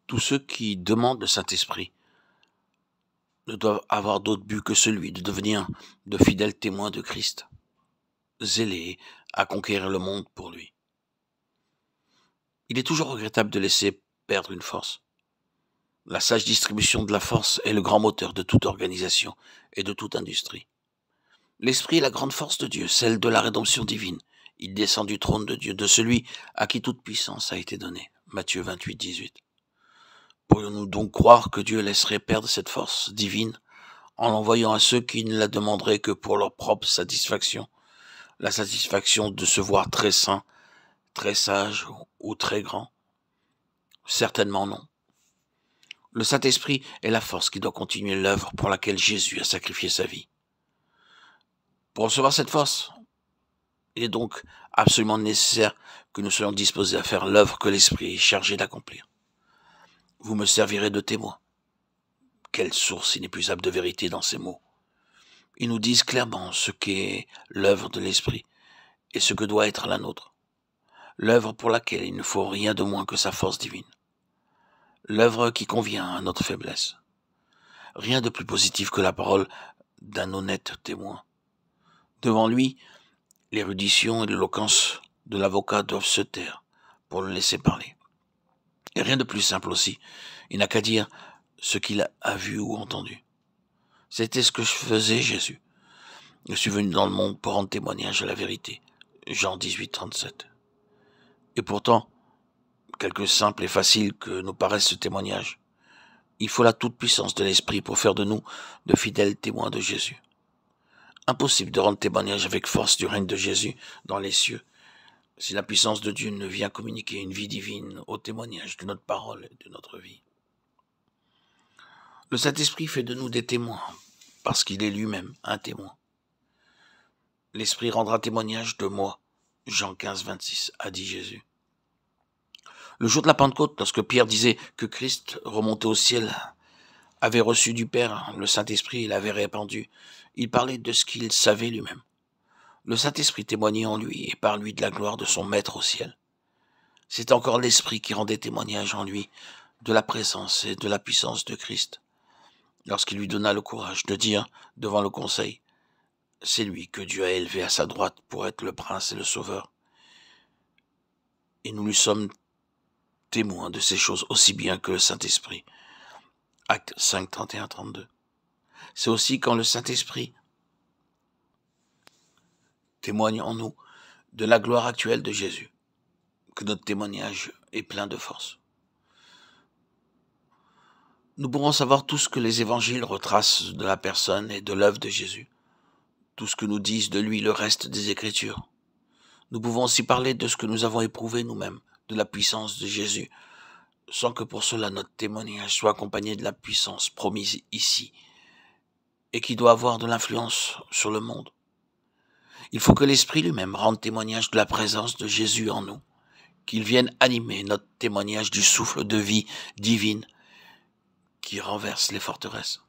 Tous ceux qui demandent le Saint-Esprit ne doivent avoir d'autre but que celui de devenir de fidèles témoins de Christ, zélés à conquérir le monde pour lui. Il est toujours regrettable de laisser perdre une force. La sage distribution de la force est le grand moteur de toute organisation et de toute industrie. L'Esprit est la grande force de Dieu, celle de la rédemption divine. Il descend du trône de Dieu, de celui à qui toute puissance a été donnée. Matthieu 28, 18. Pourrions-nous donc croire que Dieu laisserait perdre cette force divine en l'envoyant à ceux qui ne la demanderaient que pour leur propre satisfaction, la satisfaction de se voir très saint, très sage ou très grand? Certainement non. Le Saint-Esprit est la force qui doit continuer l'œuvre pour laquelle Jésus a sacrifié sa vie. Pour recevoir cette force, il est donc absolument nécessaire que nous soyons disposés à faire l'œuvre que l'Esprit est chargé d'accomplir. Vous me servirez de témoin. Quelle source inépuisable de vérité dans ces mots. Ils nous disent clairement ce qu'est l'œuvre de l'Esprit et ce que doit être la nôtre. L'œuvre pour laquelle il ne faut rien de moins que sa force divine. L'œuvre qui convient à notre faiblesse. Rien de plus positif que la parole d'un honnête témoin. Devant lui, l'érudition et l'éloquence de l'avocat doivent se taire pour le laisser parler. Et rien de plus simple aussi. Il n'a qu'à dire ce qu'il a vu ou entendu. C'était ce que faisait Jésus. Je suis venu dans le monde pour rendre témoignage à la vérité. Jean 18, 37. Et pourtant, quelque simple et facile que nous paraisse ce témoignage, il faut la toute-puissance de l'Esprit pour faire de nous de fidèles témoins de Jésus. Impossible de rendre témoignage avec force du règne de Jésus dans les cieux, si la puissance de Dieu ne vient communiquer une vie divine au témoignage de notre parole et de notre vie. Le Saint-Esprit fait de nous des témoins, parce qu'il est lui-même un témoin. L'Esprit rendra témoignage de moi, Jean 15, 26, a dit Jésus. Le jour de la Pentecôte, lorsque Pierre disait que Christ, remonté au ciel, avait reçu du Père le Saint-Esprit et l'avait répandu, il parlait de ce qu'il savait lui-même. Le Saint-Esprit témoignait en lui et par lui de la gloire de son Maître au ciel. C'est encore l'Esprit qui rendait témoignage en lui de la présence et de la puissance de Christ, lorsqu'il lui donna le courage de dire devant le conseil, c'est lui que Dieu a élevé à sa droite pour être le Prince et le Sauveur. Et nous lui sommes témoins de ces choses aussi bien que le Saint-Esprit. Actes 5, 31, 32. C'est aussi quand le Saint-Esprit témoigne en nous de la gloire actuelle de Jésus que notre témoignage est plein de force. Nous pourrons savoir tout ce que les évangiles retracent de la personne et de l'œuvre de Jésus, tout ce que nous disent de lui le reste des Écritures. Nous pouvons aussi parler de ce que nous avons éprouvé nous-mêmes, de la puissance de Jésus, sans que pour cela notre témoignage soit accompagné de la puissance promise ici, et qui doit avoir de l'influence sur le monde. Il faut que l'Esprit lui-même rende témoignage de la présence de Jésus en nous, qu'il vienne animer notre témoignage du souffle de vie divine qui renverse les forteresses.